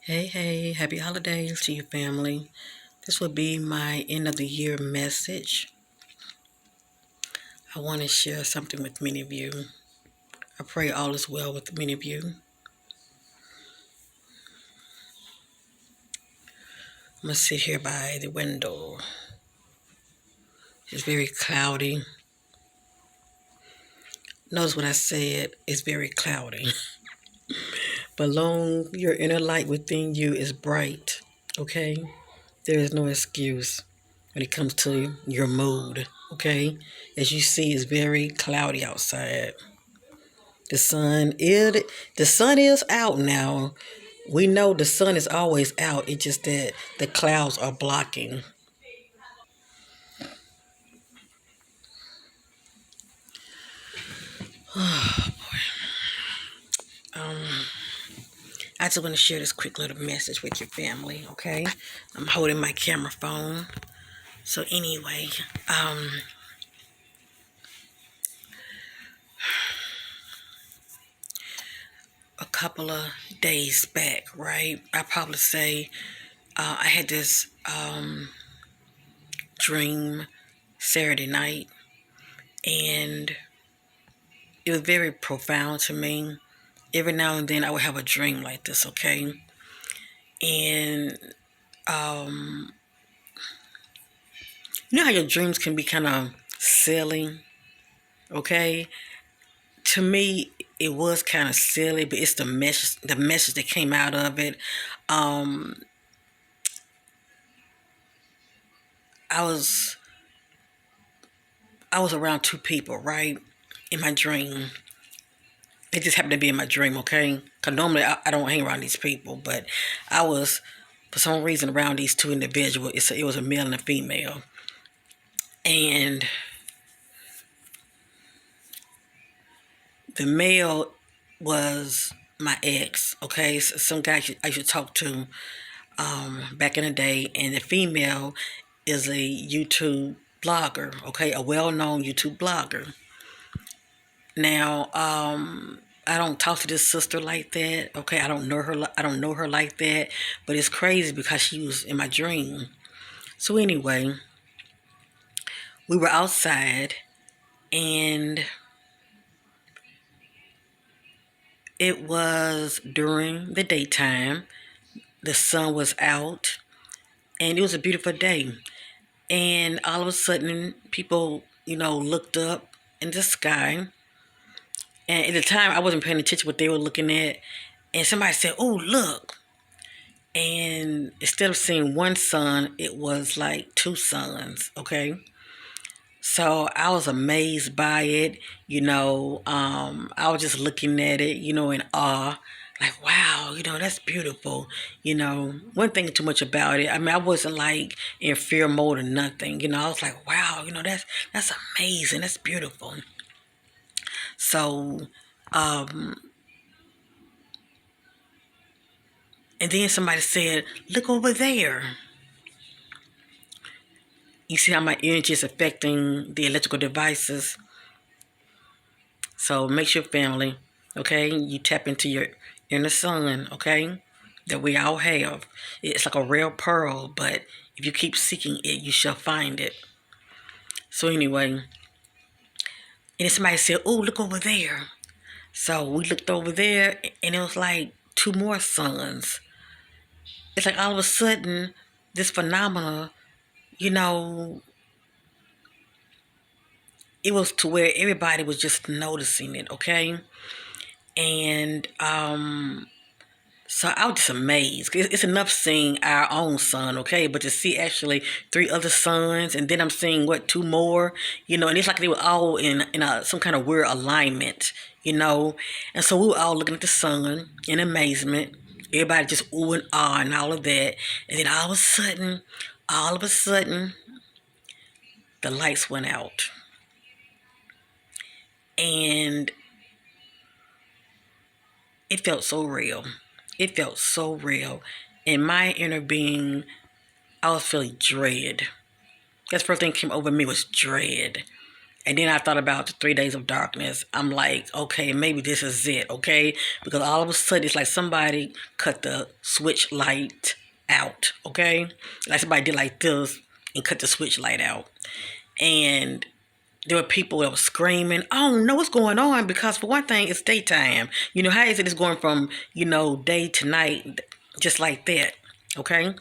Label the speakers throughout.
Speaker 1: Hey, happy holidays to your family. This will be my end of the year message. I want to share something with many of you. I pray all is well with many of you. I'm going to sit here by the window. It's very cloudy. Notice what I said, it's very cloudy. But long your inner light within you is bright, okay? There is no excuse when it comes to your mood, okay? As you see, it's very cloudy outside. The sun is the sun is out now. We know the sun is always out. It's just that the clouds are blocking. I just want to share this quick little message with your family, okay? I'm holding my camera phone. So anyway, a couple of days back, right? I probably say I had this dream Saturday night, and it was very profound to me. Every now and then I would have a dream like this, okay? And you know how your dreams can be kind of silly, okay? To me, it was kind of silly, but it's the message that came out of it. Um, I was I was around two people, right, in my dream. They just happened to be in my dream, okay? Because normally I don't hang around these people, but I was, for some reason, around these two individuals. It was a male and a female. And the male was my ex, okay? So some guy I should talk to back in the day. And the female is a YouTube blogger, okay? A well-known YouTube blogger. Now, I don't talk to this sister like that. Okay, I don't know her. I don't know her like that. But it's crazy because she was in my dream. So anyway, we were outside, and it was during the daytime. The sun was out, and it was a beautiful day. And all of a sudden, people, looked up in the sky. And at the time, I wasn't paying attention to what they were looking at. And somebody said, "Oh, look." And instead of seeing one sun, it was like two suns, okay? So I was amazed by it, I was just looking at it, in awe. Like, wow, that's beautiful. One thing too much about it. I mean, I wasn't like in fear mode or nothing. I was like, wow, that's amazing. That's beautiful. So, and then somebody said, look over there. You see how my energy is affecting the electrical devices. So make sure, family, okay, you tap into your inner sun, okay, that we all have. It's like a rare pearl, but if you keep seeking it, you shall find it. So anyway, and then somebody said, oh, look over there. So we looked over there, and it was like two more suns. It's like all of a sudden, this phenomena, you know, it was to where everybody was just noticing it, okay? And so I was just amazed. It's enough seeing our own sun, okay? But to see actually three other suns, and then I'm seeing, two more, and it's like they were all in some kind of weird alignment, And so we were all looking at the sun in amazement. Everybody just ooh and ah and all of that. And then all of a sudden, the lights went out. And it felt so real. It felt so real. In my inner being, I was feeling dread. That's the first thing that came over me was dread. And then I thought about the 3 days of darkness. I'm like, okay, maybe this is it, okay? Because all of a sudden, it's like somebody cut the switch light out, okay? Like somebody did like this and cut the switch light out. And there were people that were screaming, oh no, what's going on? Because for one thing, it's daytime. How is it it's going from, day to night, just like that, okay?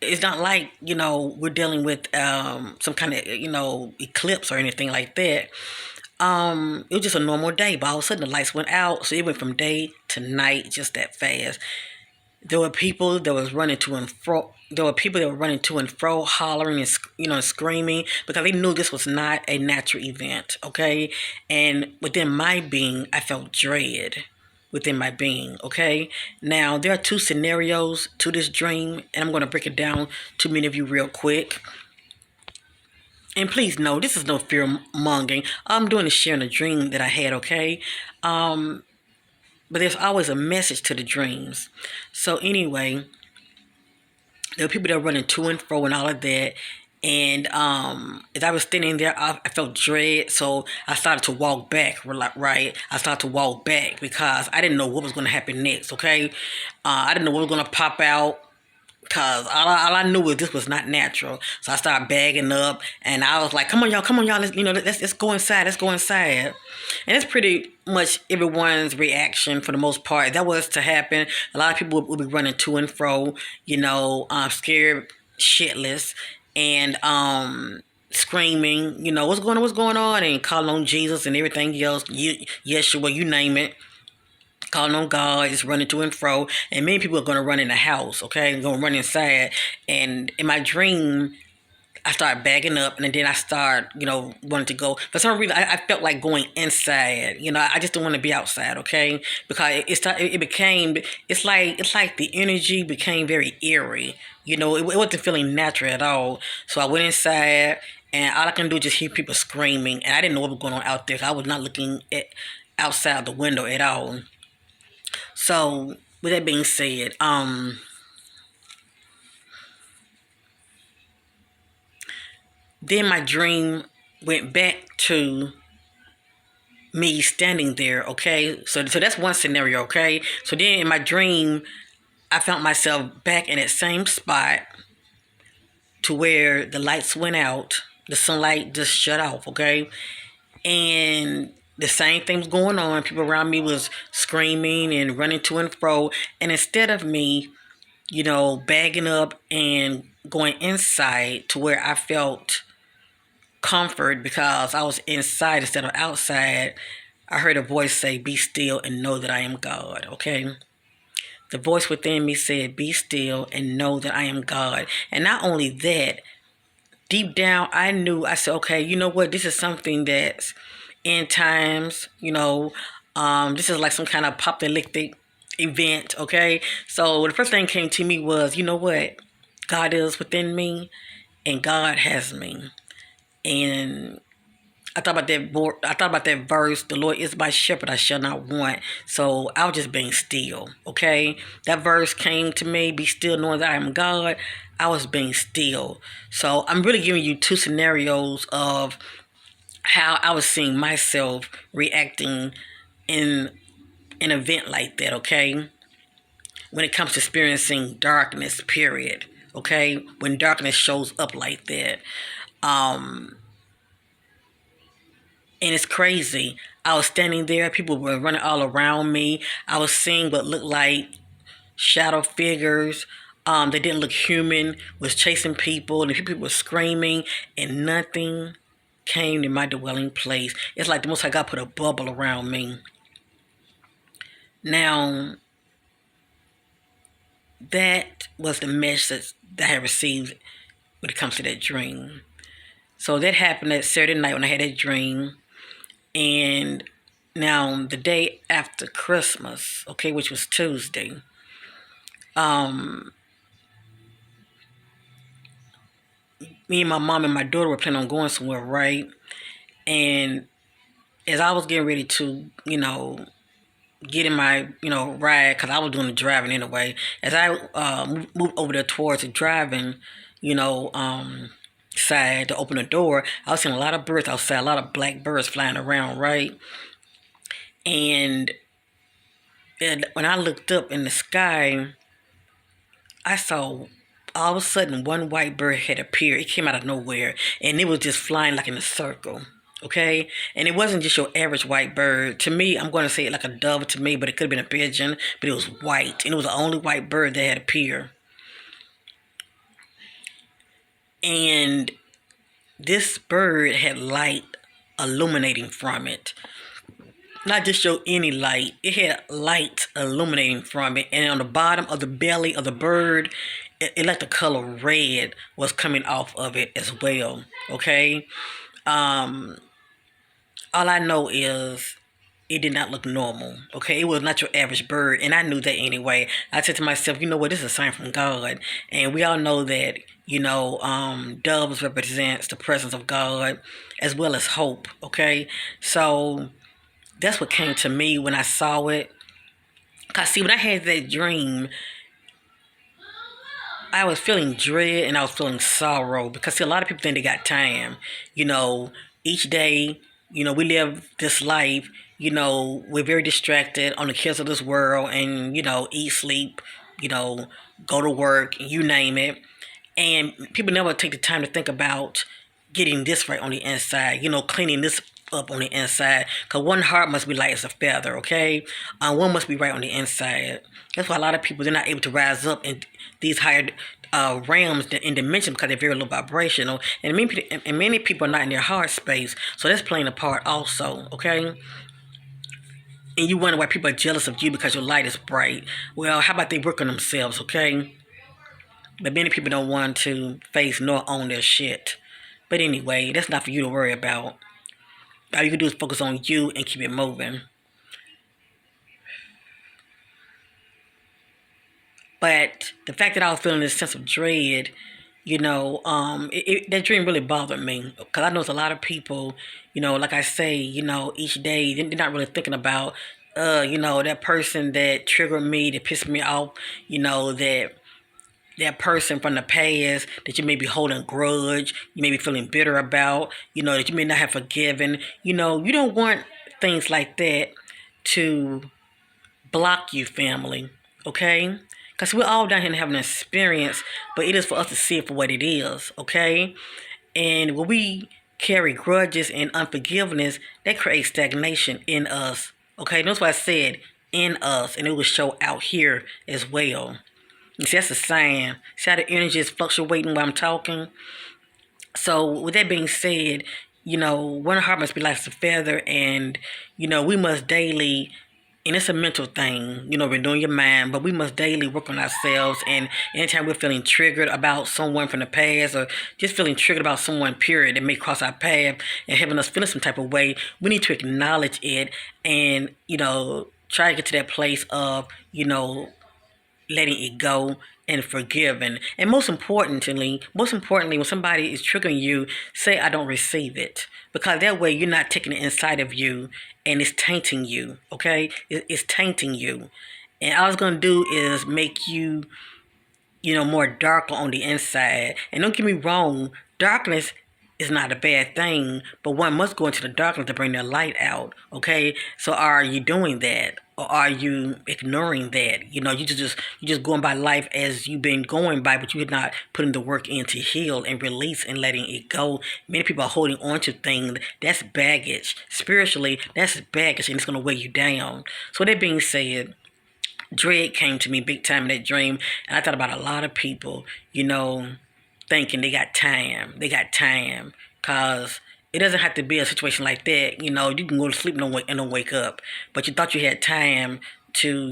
Speaker 1: It's not like, we're dealing with some kind of, eclipse or anything like that. It was just a normal day, but all of a sudden the lights went out, so it went from day to night just that fast. There were people that was running to and fro. There were people that were running to and fro, hollering and screaming because they knew this was not a natural event. Okay, and within my being, I felt dread within my being. Okay, now there are two scenarios to this dream, and I'm going to break it down to many of you real quick. And please know, this is no fear mongering. I'm doing is sharing a dream that I had. Okay, but there's always a message to the dreams. So anyway, there were people that were running to and fro and all of that. And as I was standing there, I felt dread. So I started to walk back, right? I started to walk back because I didn't know what was going to happen next, okay? I didn't know what was going to pop out because all I knew was this was not natural. So I started bagging up and I was like, come on, y'all. Let's go inside. Let's go inside. And it's pretty much everyone's reaction for the most part. If that was to happen, a lot of people would be running to and fro, scared shitless and screaming, what's going on, and calling on Jesus and everything else. Yeshua, you name it. Calling on God, just running to and fro. And many people are going to run in the house, okay? Going to run inside. And in my dream, I started bagging up, and then I started, wanting to go. For some reason, I felt like going inside. I just don't want to be outside, okay? Because it's like the energy became very eerie. It wasn't feeling natural at all. So I went inside, and all I can do is just hear people screaming, and I didn't know what was going on out there. I was not looking outside the window at all. So with that being said, then my dream went back to me standing there, okay? So that's one scenario, okay? So then in my dream, I found myself back in that same spot to where the lights went out, the sunlight just shut off, okay? And the same thing was going on. People around me was screaming and running to and fro. And instead of me, bagging up and going inside to where I felt comfort because I was inside instead of outside, I heard a voice say, be still and know that I am God, okay? The voice within me said, be still and know that I am God. And not only that, deep down, I said, okay, you know what? This is something that's end times, this is like some kind of apocalyptic event, okay? So the first thing came to me was, you know what? God is within me and God has me. And I thought about that verse, the Lord is my shepherd, I shall not want. So I was just being still, okay? That verse came to me, be still knowing that I am God. I was being still. So I'm really giving you two scenarios of how I was seeing myself reacting in an event like that, okay? When it comes to experiencing darkness, period, okay? When darkness shows up like that. And it's crazy. I was standing there. People were running all around me. I was seeing what looked like shadow figures. They didn't look human. Was chasing people. And people were screaming. And nothing came to my dwelling place. It's like the Most High God put a bubble around me. Now, that was the message that I had received when it comes to that dream. So that happened that Saturday night when I had that dream. And now the day after Christmas, okay, which was Tuesday, me and my mom and my daughter were planning on going somewhere, right? And as I was getting ready to, get in my, ride, because I was doing the driving anyway, as I moved over there towards the driving, outside to open the door, I was seeing a lot of birds outside, a lot of black birds flying around, right? And, and when I looked up in the sky, I saw all of a sudden one white bird had appeared. It came out of nowhere and it was just flying like in a circle. Okay, and it wasn't just your average white bird. To me, I'm going to say it like a dove to me, but it could have been a pigeon. But it was white, and it was the only white bird that had appeared. And this bird had light illuminating from it. Not just your any light, it had light illuminating from it. And on the bottom of the belly of the bird, it like the color red was coming off of it as well. Okay. Um, all I know is it did not look normal. Okay, it was not your average bird, and I knew that anyway. I said to myself, you know what, this is a sign from God, and we all know that doves represents the presence of God as well as hope. Okay, so that's what came to me when I saw it. Cause see, when I had that dream, I was feeling dread and I was feeling sorrow because see, a lot of people think they got time. You know, each day, we live this life. We're very distracted on the cares of this world, and eat, sleep, you know, go to work, you name it. And people never take the time to think about getting this right on the inside, cleaning this up on the inside. Because one heart must be light as a feather, okay? One must be right on the inside. That's why a lot of people, they're not able to rise up in these higher realms in dimension because they're very low vibrational. And many people are not in their heart space. So that's playing a part also, okay? And you wonder why people are jealous of you because your light is bright. Well, how about they work on themselves, okay? But many people don't want to face nor own their shit. But anyway, that's not for you to worry about. All you can do is focus on you and keep it moving. But the fact that I was feeling this sense of dread, that dream really bothered me. Because I know it's a lot of people, like I say, each day, they're not really thinking about, that person that triggered me, that pissed me off, that person from the past that you may be holding a grudge, you may be feeling bitter about, that you may not have forgiven. You don't want things like that to block you, family, okay? Because we're all down here having an experience, but it is for us to see it for what it is, okay? And when we carry grudges and unforgiveness, that creates stagnation in us, okay? That's why I said in us, and it will show out here as well. You see, that's a sign. See how the energy is fluctuating while I'm talking? So with that being said, one heart must be like a feather, and, we must daily, and it's a mental thing, renewing your mind, but we must daily work on ourselves. And anytime we're feeling triggered about someone from the past, or just feeling triggered about someone, period, that may cross our path and having us feeling some type of way, we need to acknowledge it and, try to get to that place of, letting it go and forgiving. And most importantly, when somebody is triggering you, say, I don't receive it. Because that way you're not taking it inside of you and it's tainting you, okay? It's tainting you. And all it's going to do is make you, more darker on the inside. And don't get me wrong, darkness is not a bad thing, but one must go into the darkness to bring their light out, okay? So are you doing that? Or are you ignoring that? You just going by life as you've been going by, but you're not putting the work in to heal and release and letting it go. Many people are holding on to things. That's baggage. Spiritually, that's baggage, and it's going to weigh you down. So that being said, dread came to me big time in that dream, and I thought about a lot of people, thinking they got time. They got time, because it doesn't have to be a situation like that. You can go to sleep and don't wake up. But you thought you had time to,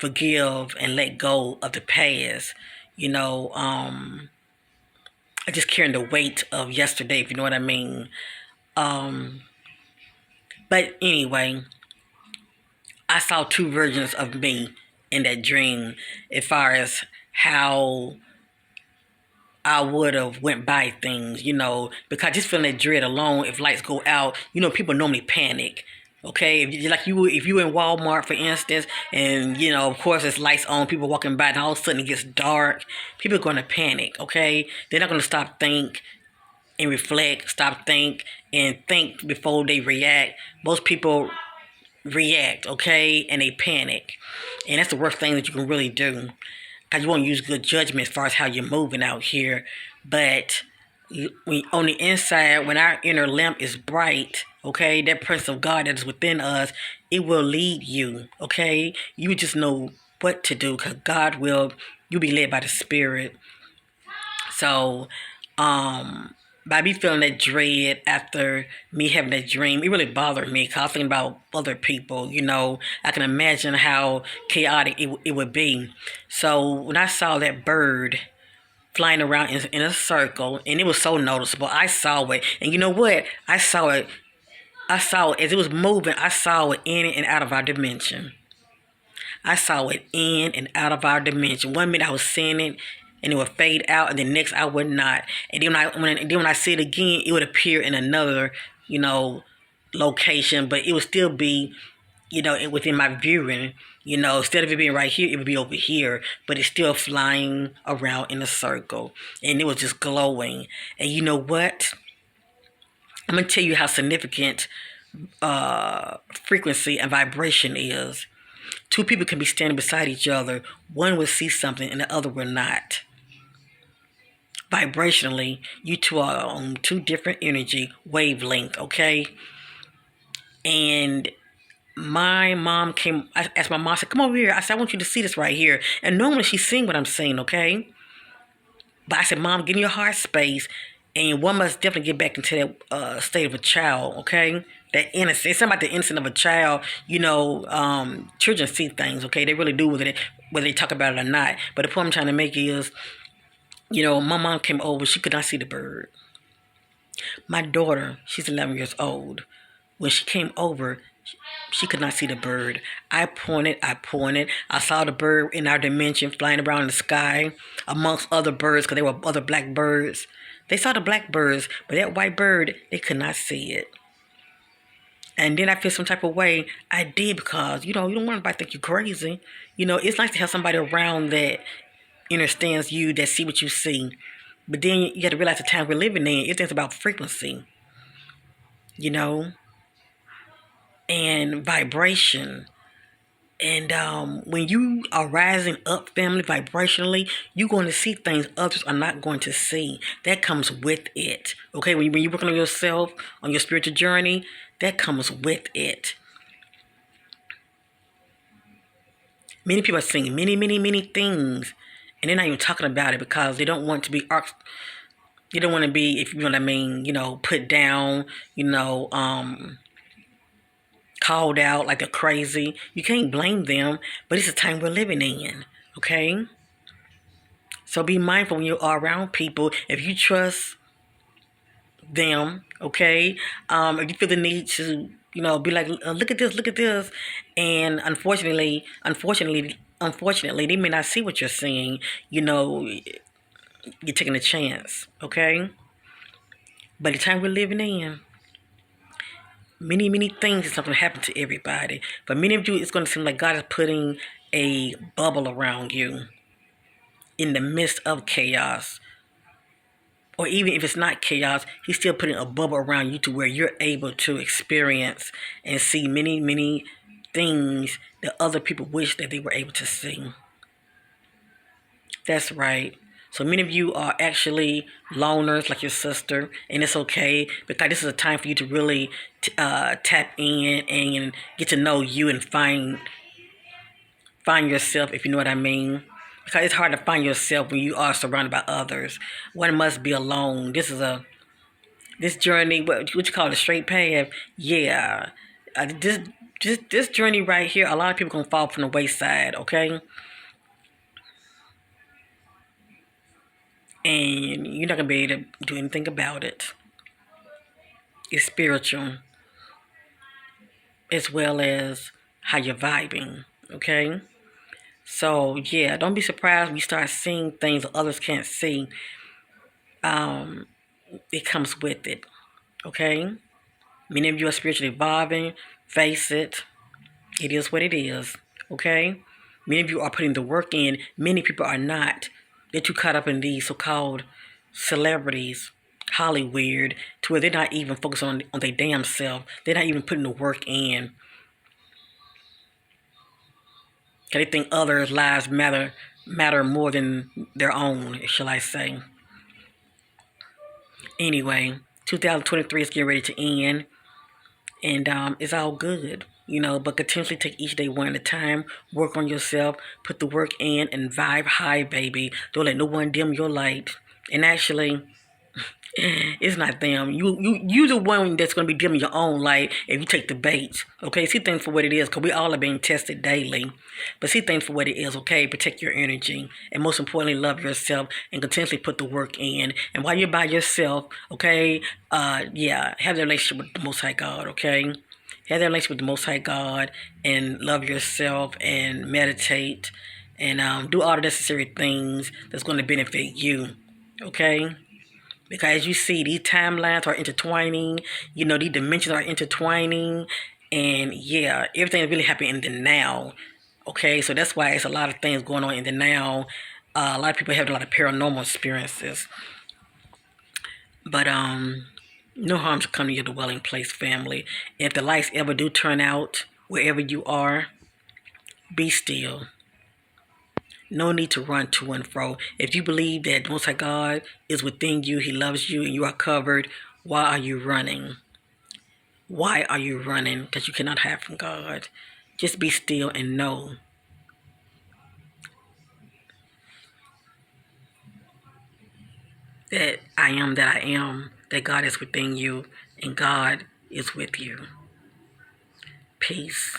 Speaker 1: forgive and let go of the past. Just carrying the weight of yesterday, if you know what I mean. But anyway, I saw two versions of me in that dream as far as how I would have went by things, because just feeling that dread alone, if lights go out, people normally panic. Okay, if you in Walmart, for instance, and of course it's lights on, people walking by, and all of a sudden it gets dark, people are going to panic. Okay, they're not going to stop, think, and reflect, stop, think before they react. Most people react, okay, and they panic, and that's the worst thing that you can really do, because you won't use good judgment as far as how you're moving out here. But on the inside, when our inner lamp is bright, okay, that presence of God that is within us, it will lead you, okay? You just know what to do, because God will, you'll be led by the Spirit. So, by me feeling that dread after me having that dream, it really bothered me, because I was thinking about other people. I can imagine how chaotic it would be. So when I saw that bird flying around in a circle, and it was so noticeable, I saw it. And you know what? I saw it as it was moving. I saw it in and out of our dimension. I saw it in and out of our dimension. One minute I was seeing it, and it would fade out, and the next I would not. And then when I see it again, it would appear in another, you know, location, but it would still be, within my viewing. Instead of it being right here, it would be over here, but it's still flying around in a circle, and it was just glowing. And you know what? I'm gonna tell you how significant frequency and vibration is. Two people can be standing beside each other. One will see something and the other will not. Vibrationally, you two are on two different energy wavelength, okay? And my mom came, I asked my mom, I said, come over here. I said, I want you to see this right here. And normally she's seeing what I'm saying, okay? But I said, Mom, get in your heart space. And one must definitely get back into that state of a child, okay? That innocence. It's something about the innocence of a child. Children see things, okay? They really do, whether they talk about it or not. But the point I'm trying to make is, my mom came over. She could not see the bird. My daughter, she's 11 years old. When she came over, she could not see the bird. I pointed. I saw the bird in our dimension flying around in the sky amongst other birds, because there were other black birds. They saw the black birds, but that white bird, they could not see it. And then I feel some type of way. I did, because, you don't want anybody to think you're crazy. It's nice to have somebody around that understands you, that see what you see. But then you got to realize the time we're living in, it's about frequency, and vibration. And when you are rising up, family, vibrationally, you're going to see things others are not going to see. That comes with it. Okay, when you're working on yourself, on your spiritual journey, that comes with it. Many people are seeing many, many, many things, and they're not even talking about it, because they don't want to be they don't want to be, if you know what I mean, put down, called out like they're crazy. You can't blame them, but it's the time we're living in, okay? So be mindful when you are around people. If you trust them, okay? If you feel the need to, be like, look at this. And unfortunately, they may not see what you're seeing. You're taking a chance, okay? But the time we're living in, many, many things is not going to happen to everybody. For many of you, it's going to seem like God is putting a bubble around you in the midst of chaos. Or even if it's not chaos, He's still putting a bubble around you to where you're able to experience and see many, many things that other people wish that they were able to see. That's right. So many of you are actually loners, like your sister, and it's okay, because this is a time for you to really tap in and get to know you and find yourself, if you know what I mean. Because it's hard to find yourself when you are surrounded by others. One must be alone. This journey, what you call it, a straight path. Yeah, this journey right here, a lot of people gonna fall from the wayside. Okay. And you're not going to be able to do anything about it. It's spiritual, as well as how you're vibing, okay? So, yeah, don't be surprised when you start seeing things that others can't see. It comes with it, okay? Many of you are spiritually evolving, Face it. It is what it is. Okay? Many of you are putting the work in. Many people are not. They're too caught up in these so-called celebrities, Hollywood, to where they're not even focused on their damn self. They're not even putting the work in. They think others' lives matter more than their own, shall I say. Anyway, 2023 is getting ready to end, and it's all good, but continuously take each day one at a time, work on yourself, put the work in, and vibe high, baby. Don't let no one dim your light. And actually, it's not them. You the one that's gonna be dimming your own light if you take the bait. Okay, see things for what it is, because we all are being tested daily. But see things for what it is. Okay, protect your energy, and most importantly, love yourself and continuously put the work in. And while you're by yourself, okay, have that relationship with the Most High God. Okay, have that relationship with the Most High God and love yourself and meditate and do all the necessary things that's going to benefit you. Okay. Because as you see, these timelines are intertwining, these dimensions are intertwining, and yeah, everything is really happening in the now. Okay, so that's why it's a lot of things going on in the now. A lot of people have a lot of paranormal experiences. But no harm to come to your dwelling place, family. If the lights ever do turn out wherever you are, be still. No need to run to and fro. If you believe that the Most High God is within you, He loves you, and you are covered, why are you running? Why are you running? Because you cannot hide from God. Just be still and know that I am that I am, that God is within you, and God is with you. Peace.